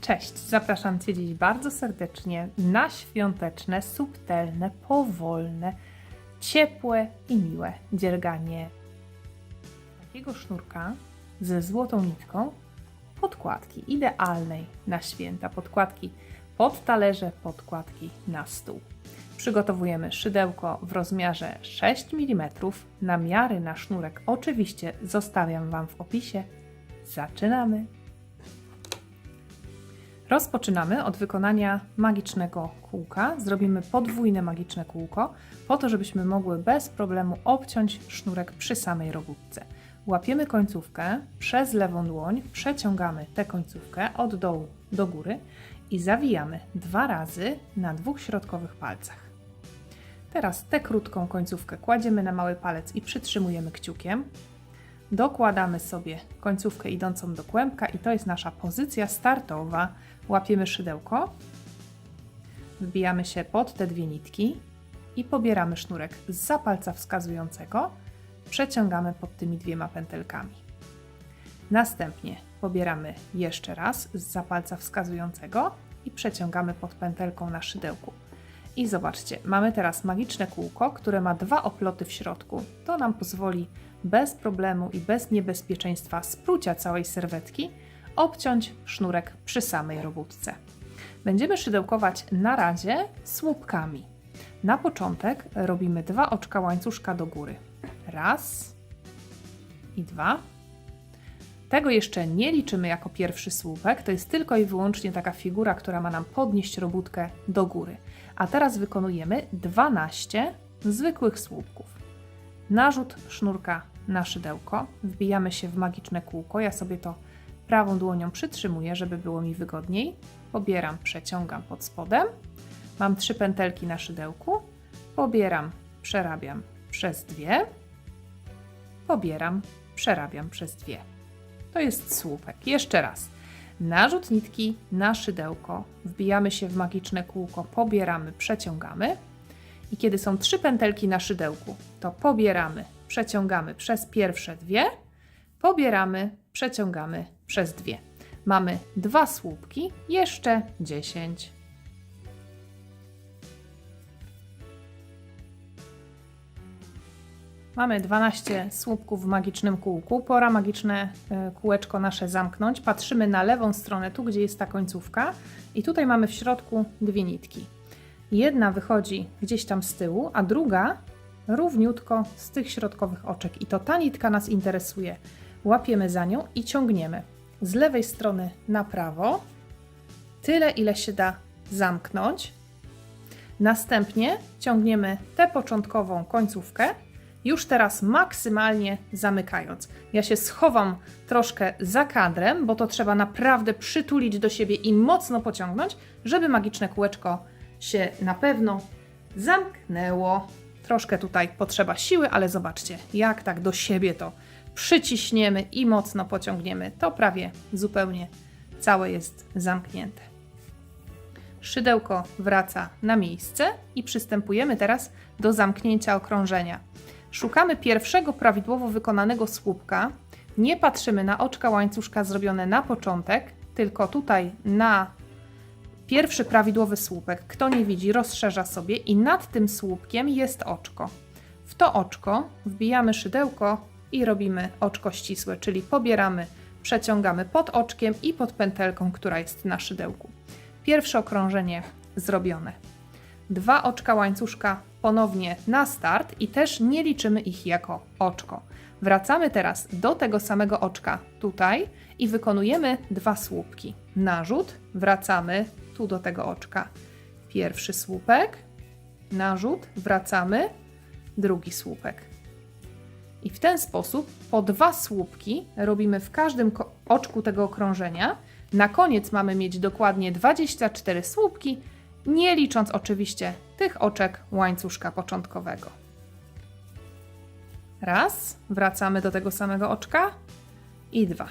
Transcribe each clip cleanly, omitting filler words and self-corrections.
Cześć, zapraszam Cię dziś bardzo serdecznie na świąteczne, subtelne, powolne, ciepłe i miłe dzierganie takiego sznurka ze złotą nitką, podkładki idealnej na święta, podkładki pod talerze, podkładki na stół. Przygotowujemy szydełko w rozmiarze 6 mm, namiary na sznurek oczywiście zostawiam Wam w opisie. Zaczynamy! Rozpoczynamy od wykonania magicznego kółka. Zrobimy podwójne magiczne kółko, po to, żebyśmy mogły bez problemu obciąć sznurek przy samej robótce. Łapiemy końcówkę przez lewą dłoń, przeciągamy tę końcówkę od dołu do góry i zawijamy 2 razy na 2 środkowych palcach. Teraz tę krótką końcówkę kładziemy na mały palec i przytrzymujemy kciukiem. Dokładamy sobie końcówkę idącą do kłębka i to jest nasza pozycja startowa. Łapiemy szydełko, wbijamy się pod te 2 nitki i pobieramy sznurek zza palca wskazującego, przeciągamy pod tymi 2 pętelkami. Następnie pobieramy jeszcze raz zza palca wskazującego i przeciągamy pod pętelką na szydełku. I zobaczcie, mamy teraz magiczne kółko, które ma 2 oploty w środku. To nam pozwoli bez problemu i bez niebezpieczeństwa sprucia całej serwetki obciąć sznurek przy samej robótce. Będziemy szydełkować na razie słupkami. Na początek robimy 2 oczka łańcuszka do góry. 1 i 2. Tego jeszcze nie liczymy jako pierwszy słupek, to jest tylko i wyłącznie taka figura, która ma nam podnieść robótkę do góry. A teraz wykonujemy 12 zwykłych słupków. Narzut sznurka na szydełko, wbijamy się w magiczne kółko, ja sobie to prawą dłonią przytrzymuję, żeby było mi wygodniej. Pobieram, przeciągam pod spodem, mam 3 pętelki na szydełku, pobieram, przerabiam przez 2, pobieram, przerabiam przez 2. To jest słupek. Jeszcze raz. Narzut nitki na szydełko, wbijamy się w magiczne kółko, pobieramy, przeciągamy i kiedy są 3 pętelki na szydełku, to pobieramy, przeciągamy przez pierwsze 2, pobieramy, przeciągamy przez 2. Mamy 2 słupki, jeszcze 10. Mamy 12 słupków w magicznym kółku. Pora magiczne kółeczko nasze zamknąć. Patrzymy na lewą stronę, tu gdzie jest ta końcówka i tutaj mamy w środku 2 nitki. Jedna wychodzi gdzieś tam z tyłu, a druga równiutko z tych środkowych oczek i to ta nitka nas interesuje. Łapiemy za nią i ciągniemy z lewej strony na prawo, tyle ile się da zamknąć. Następnie ciągniemy tę początkową końcówkę, już teraz maksymalnie zamykając. Ja się schowam troszkę za kadrem, bo to trzeba naprawdę przytulić do siebie i mocno pociągnąć, żeby magiczne kółeczko się na pewno zamknęło. Troszkę tutaj potrzeba siły, ale zobaczcie, jak tak do siebie to przyciśniemy i mocno pociągniemy, to prawie zupełnie całe jest zamknięte. Szydełko wraca na miejsce i przystępujemy teraz do zamknięcia okrążenia. Szukamy pierwszego prawidłowo wykonanego słupka, nie patrzymy na oczka łańcuszka zrobione na początek, tylko tutaj na pierwszy prawidłowy słupek. Kto nie widzi, rozszerza sobie i nad tym słupkiem jest oczko. W to oczko wbijamy szydełko i robimy oczko ścisłe, czyli pobieramy, przeciągamy pod oczkiem i pod pętelką, która jest na szydełku. Pierwsze okrążenie zrobione. 2 oczka łańcuszka ponownie na start i też nie liczymy ich jako oczko. Wracamy teraz do tego samego oczka tutaj i wykonujemy 2 słupki. Narzut, wracamy tu do tego oczka. Pierwszy słupek, narzut, wracamy, drugi słupek. I w ten sposób po 2 słupki robimy w każdym oczku tego okrążenia. Na koniec mamy mieć dokładnie 24 słupki, nie licząc oczywiście tych oczek łańcuszka początkowego. 1, wracamy do tego samego oczka i 2.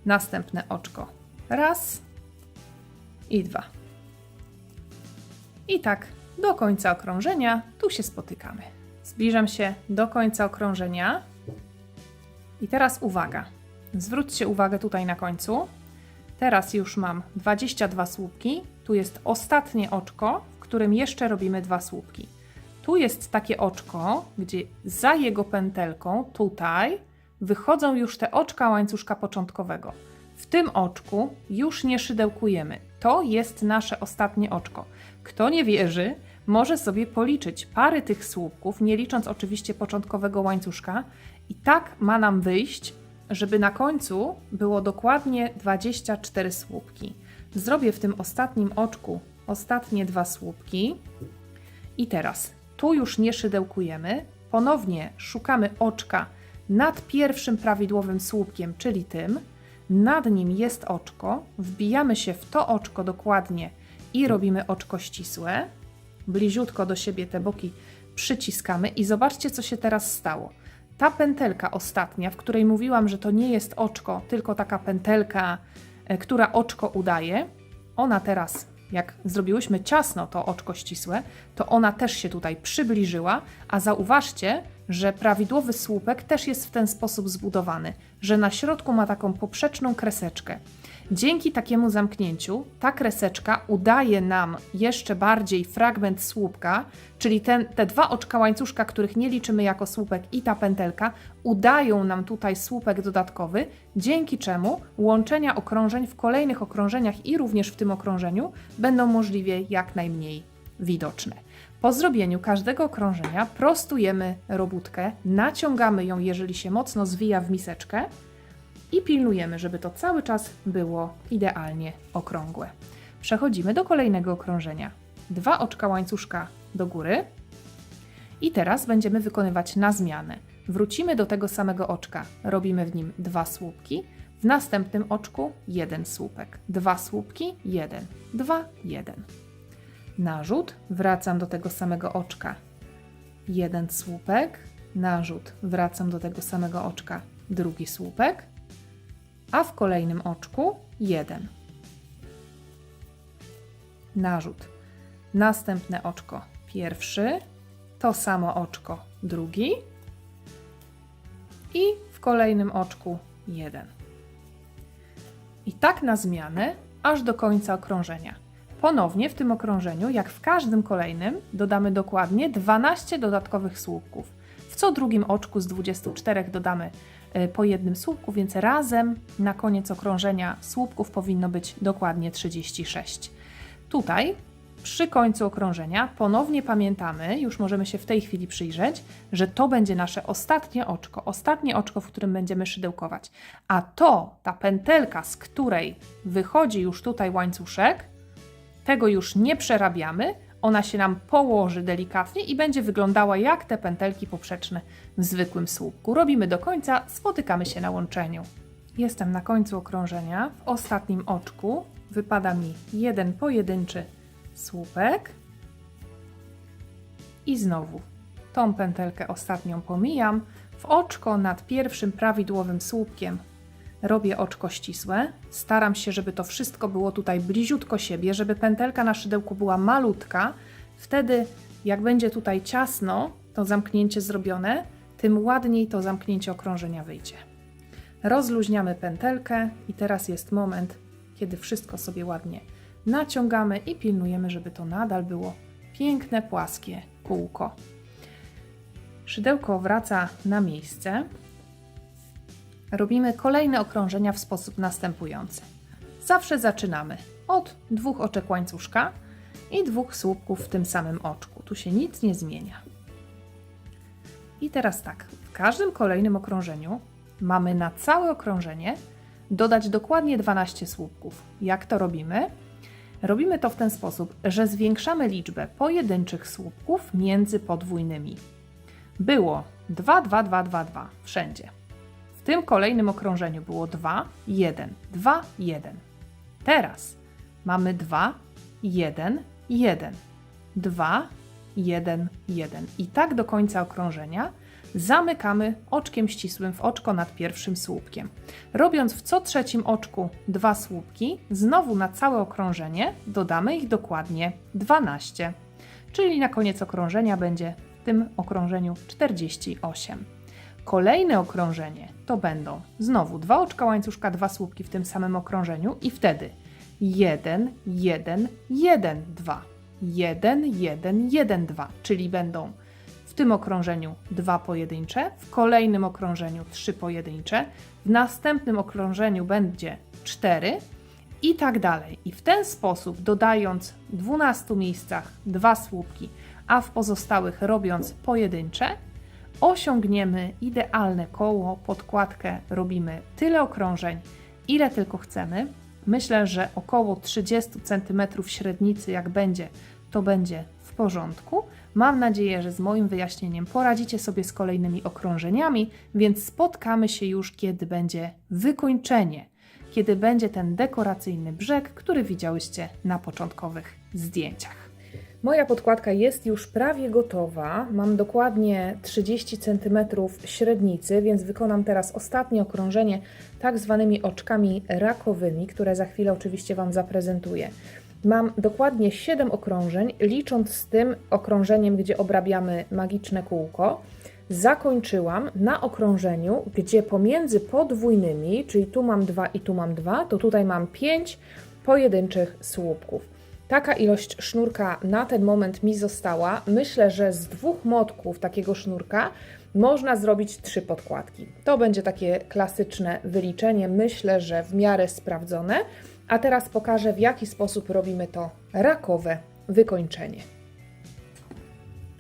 Następne oczko. 1 i 2. I tak do końca okrążenia, tu się spotykamy. Zbliżam się do końca okrążenia i teraz uwaga. Zwróćcie uwagę tutaj na końcu. Teraz już mam 22 słupki. Tu jest ostatnie oczko, w którym jeszcze robimy 2 słupki. Tu jest takie oczko, gdzie za jego pętelką, tutaj, wychodzą już te oczka łańcuszka początkowego. W tym oczku już nie szydełkujemy. To jest nasze ostatnie oczko. Kto nie wierzy, może sobie policzyć pary tych słupków, nie licząc oczywiście początkowego łańcuszka, i tak ma nam wyjść, żeby na końcu było dokładnie 24 słupki. Zrobię w tym ostatnim oczku ostatnie 2 słupki i teraz tu już nie szydełkujemy, ponownie szukamy oczka nad pierwszym prawidłowym słupkiem, czyli tym, nad nim jest oczko, wbijamy się w to oczko dokładnie i robimy oczko ścisłe, bliziutko do siebie te boki przyciskamy i zobaczcie, co się teraz stało. Ta pętelka ostatnia, w której mówiłam, że to nie jest oczko, tylko taka pętelka, która oczko udaje, ona teraz, jak zrobiłyśmy ciasno to oczko ścisłe, to ona też się tutaj przybliżyła, a zauważcie, że prawidłowy słupek też jest w ten sposób zbudowany, że na środku ma taką poprzeczną kreseczkę. Dzięki takiemu zamknięciu ta kreseczka udaje nam jeszcze bardziej fragment słupka, czyli te 2 oczka łańcuszka, których nie liczymy jako słupek, i ta pętelka udają nam tutaj słupek dodatkowy, dzięki czemu łączenia okrążeń w kolejnych okrążeniach i również w tym okrążeniu będą możliwie jak najmniej widoczne. Po zrobieniu każdego okrążenia prostujemy robótkę, naciągamy ją, jeżeli się mocno zwija w miseczkę, i pilnujemy, żeby to cały czas było idealnie okrągłe. Przechodzimy do kolejnego okrążenia. 2 oczka łańcuszka do góry i teraz będziemy wykonywać na zmianę. Wrócimy do tego samego oczka, robimy w nim 2 słupki, w następnym oczku 1 słupek, 2 słupki, 1, 2, 1. Narzut, wracam do tego samego oczka, 1 słupek, narzut, wracam do tego samego oczka, 2 słupek, a w kolejnym oczku 1. Narzut. Następne oczko pierwszy, to samo oczko drugi i w kolejnym oczku 1. I tak na zmianę, aż do końca okrążenia. Ponownie w tym okrążeniu, jak w każdym kolejnym, dodamy dokładnie 12 dodatkowych słupków. W co drugim oczku z 24 dodamy po 1 słupku, więc razem na koniec okrążenia słupków powinno być dokładnie 36. Tutaj przy końcu okrążenia ponownie pamiętamy, już możemy się w tej chwili przyjrzeć, że to będzie nasze ostatnie oczko, w którym będziemy szydełkować. A ta pętelka, z której wychodzi już tutaj łańcuszek, tego już nie przerabiamy, ona się nam położy delikatnie i będzie wyglądała jak te pętelki poprzeczne w zwykłym słupku. Robimy do końca, spotykamy się na łączeniu. Jestem na końcu okrążenia, w ostatnim oczku wypada mi 1 pojedynczy słupek i znowu tą pętelkę ostatnią pomijam, w oczko nad pierwszym prawidłowym słupkiem robię oczko ścisłe, staram się, żeby to wszystko było tutaj bliziutko siebie, żeby pętelka na szydełku była malutka, wtedy jak będzie tutaj ciasno to zamknięcie zrobione, tym ładniej to zamknięcie okrążenia wyjdzie. Rozluźniamy pętelkę i teraz jest moment, kiedy wszystko sobie ładnie naciągamy i pilnujemy, żeby to nadal było piękne, płaskie kółko. Szydełko wraca na miejsce. Robimy kolejne okrążenia w sposób następujący. Zawsze zaczynamy od 2 oczek łańcuszka i 2 słupków w tym samym oczku. Tu się nic nie zmienia. I teraz tak, w każdym kolejnym okrążeniu mamy na całe okrążenie dodać dokładnie 12 słupków. Jak to robimy? Robimy to w ten sposób, że zwiększamy liczbę pojedynczych słupków między podwójnymi. Było 2, 2, 2, 2, 2 wszędzie. W tym kolejnym okrążeniu było 2, 1, 2, 1. Teraz mamy 2, 1, 1, 2, 1, 1. I tak do końca okrążenia zamykamy oczkiem ścisłym w oczko nad pierwszym słupkiem. Robiąc w co trzecim oczku 2 słupki, znowu na całe okrążenie dodamy ich dokładnie 12. Czyli na koniec okrążenia będzie w tym okrążeniu 48. Kolejne okrążenie to będą znowu 2 oczka łańcuszka, 2 słupki w tym samym okrążeniu i wtedy 1, 1, 1, 2, 1, 1, 1, 2, czyli będą w tym okrążeniu 2 pojedyncze, w kolejnym okrążeniu 3 pojedyncze, w następnym okrążeniu będzie 4 i tak dalej. I w ten sposób, dodając w 12 miejscach 2 słupki, a w pozostałych robiąc pojedyncze, osiągniemy idealne koło. Podkładkę robimy tyle okrążeń, ile tylko chcemy. Myślę, że około 30 cm średnicy, jak będzie, to będzie w porządku. Mam nadzieję, że z moim wyjaśnieniem poradzicie sobie z kolejnymi okrążeniami, więc spotkamy się już, kiedy będzie wykończenie, kiedy będzie ten dekoracyjny brzeg, który widziałyście na początkowych zdjęciach. Moja podkładka jest już prawie gotowa. Mam dokładnie 30 cm średnicy, więc wykonam teraz ostatnie okrążenie tak zwanymi oczkami rakowymi, które za chwilę oczywiście Wam zaprezentuję. Mam dokładnie 7 okrążeń, licząc z tym okrążeniem, gdzie obrabiamy magiczne kółko. Zakończyłam na okrążeniu, gdzie pomiędzy podwójnymi, czyli tu mam 2 i tu mam 2, to tutaj mam 5 pojedynczych słupków. Taka ilość sznurka na ten moment mi została. Myślę, że z 2 motków takiego sznurka można zrobić 3 podkładki. To będzie takie klasyczne wyliczenie, myślę, że w miarę sprawdzone. A teraz pokażę, w jaki sposób robimy to rakowe wykończenie.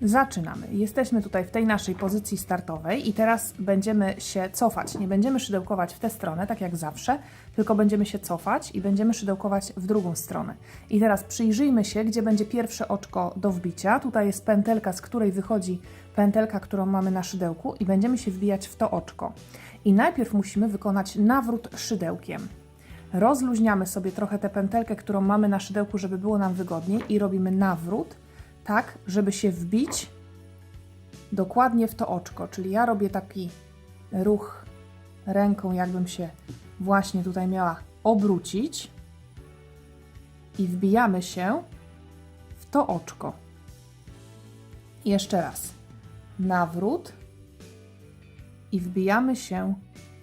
Zaczynamy. Jesteśmy tutaj w tej naszej pozycji startowej i teraz będziemy się cofać. Nie będziemy szydełkować w tę stronę, tak jak zawsze, tylko będziemy się cofać i będziemy szydełkować w drugą stronę. I teraz przyjrzyjmy się, gdzie będzie pierwsze oczko do wbicia. Tutaj jest pętelka, z której wychodzi pętelka, którą mamy na szydełku i będziemy się wbijać w to oczko. I najpierw musimy wykonać nawrót szydełkiem. Rozluźniamy sobie trochę tę pętelkę, którą mamy na szydełku, żeby było nam wygodniej i robimy nawrót, tak, żeby się wbić dokładnie w to oczko. Czyli ja robię taki ruch ręką, jakbym się właśnie tutaj miała obrócić i wbijamy się w to oczko. Jeszcze raz. Nawrót i wbijamy się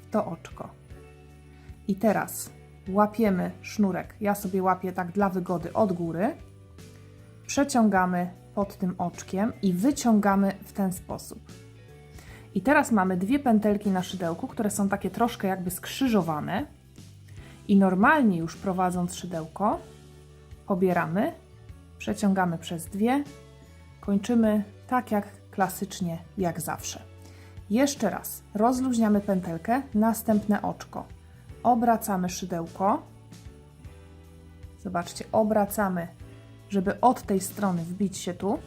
w to oczko. I teraz łapiemy sznurek. Ja sobie łapię tak dla wygody od góry. Przeciągamy pod tym oczkiem i wyciągamy w ten sposób. I teraz mamy 2 pętelki na szydełku, które są takie troszkę jakby skrzyżowane. I normalnie już prowadząc szydełko, pobieramy, przeciągamy przez 2, kończymy tak jak klasycznie, jak zawsze. Jeszcze raz rozluźniamy pętelkę, następne oczko. Obracamy szydełko. Zobaczcie, obracamy, żeby od tej strony wbić się tu.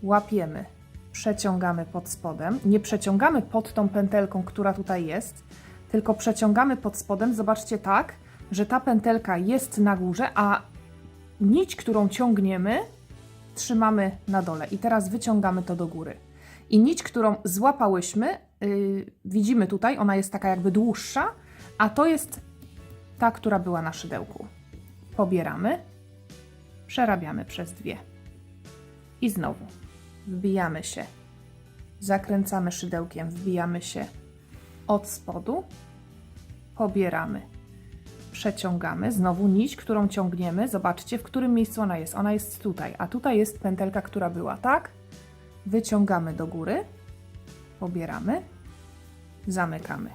Łapiemy, przeciągamy pod spodem. Nie przeciągamy pod tą pętelką, która tutaj jest, tylko przeciągamy pod spodem. Zobaczcie tak, że ta pętelka jest na górze, a nić, którą ciągniemy, trzymamy na dole. I teraz wyciągamy to do góry. I nić, którą złapałyśmy, widzimy tutaj, ona jest taka jakby dłuższa, a to jest ta, która była na szydełku. Pobieramy, przerabiamy przez 2. I znowu wbijamy się, zakręcamy szydełkiem, wbijamy się od spodu, pobieramy, przeciągamy, znowu nić, którą ciągniemy, zobaczcie, w którym miejscu ona jest. Ona jest tutaj, a tutaj jest pętelka, która była, tak? Wyciągamy do góry, pobieramy, zamykamy.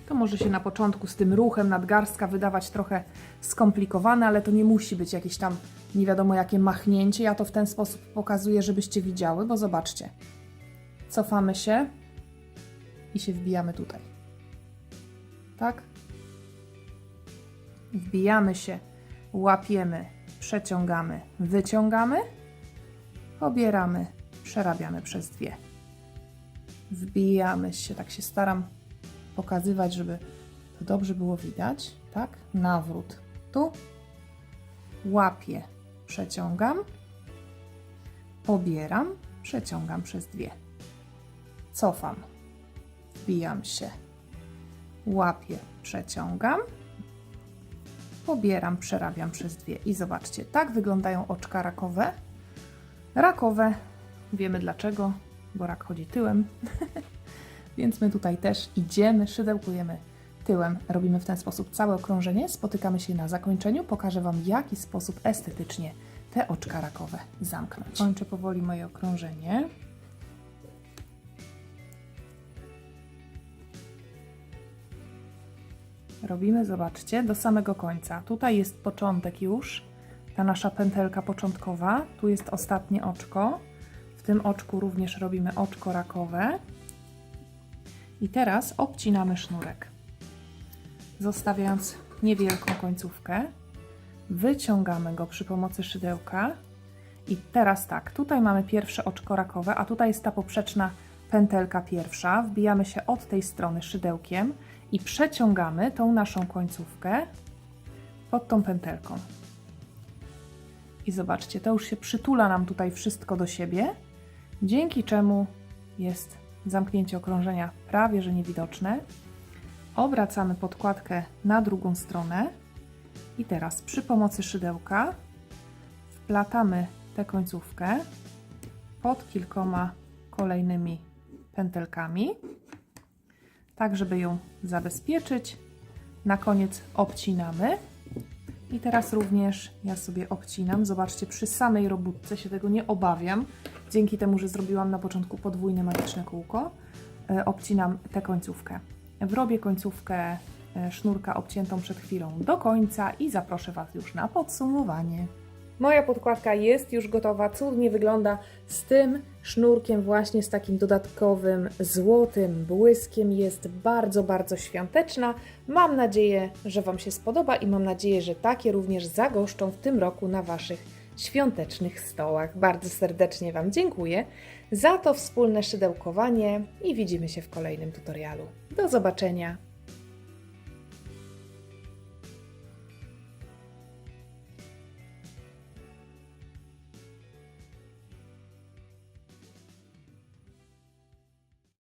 To może się na początku z tym ruchem nadgarstka wydawać trochę skomplikowane, ale to nie musi być jakieś tam nie wiadomo jakie machnięcie. Ja to w ten sposób pokazuję, żebyście widziały, bo zobaczcie. Cofamy się i się wbijamy tutaj. Tak? Wbijamy się, łapiemy, przeciągamy, wyciągamy, pobieramy, przerabiamy przez 2. Wbijamy się, tak się staram pokazywać, żeby to dobrze było widać, tak? Nawrót tu, łapię, przeciągam, pobieram, przeciągam przez 2. Cofam, wbijam się, łapię, przeciągam, pobieram, przerabiam przez 2. I zobaczcie, tak wyglądają oczka rakowe. Rakowe Wiemy dlaczego, bo rak chodzi tyłem. Więc my tutaj też idziemy, szydełkujemy tyłem. Robimy w ten sposób całe okrążenie. Spotykamy się na zakończeniu. Pokażę Wam, w jaki sposób estetycznie te oczka rakowe zamknąć. Kończę powoli moje okrążenie. Robimy, zobaczcie, do samego końca. Tutaj jest początek już, ta nasza pętelka początkowa. Tu jest ostatnie oczko. W tym oczku również robimy oczko rakowe. I teraz obcinamy sznurek, zostawiając niewielką końcówkę. Wyciągamy go przy pomocy szydełka. I teraz tak, tutaj mamy pierwsze oczko rakowe, a tutaj jest ta poprzeczna pętelka pierwsza. Wbijamy się od tej strony szydełkiem i przeciągamy tą naszą końcówkę pod tą pętelką. I zobaczcie, to już się przytula nam tutaj wszystko do siebie, dzięki czemu jest zamknięcie okrążenia prawie że niewidoczne. Obracamy podkładkę na drugą stronę i teraz przy pomocy szydełka wplatamy tę końcówkę pod kilkoma kolejnymi pętelkami, tak żeby ją zabezpieczyć. Na koniec obcinamy i teraz również ja sobie obcinam. Zobaczcie, przy samej robótce się tego nie obawiam, dzięki temu, że zrobiłam na początku podwójne magiczne kółko. Obcinam tę końcówkę. Wrobię końcówkę sznurka obciętą przed chwilą do końca i zaproszę Was już na podsumowanie. Moja podkładka jest już gotowa, cudnie wygląda z tym sznurkiem właśnie, z takim dodatkowym złotym błyskiem. Jest bardzo, bardzo świąteczna. Mam nadzieję, że Wam się spodoba i mam nadzieję, że takie również zagoszczą w tym roku na Waszych świątecznych stołach. Bardzo serdecznie Wam dziękuję za to wspólne szydełkowanie i widzimy się w kolejnym tutorialu. Do zobaczenia!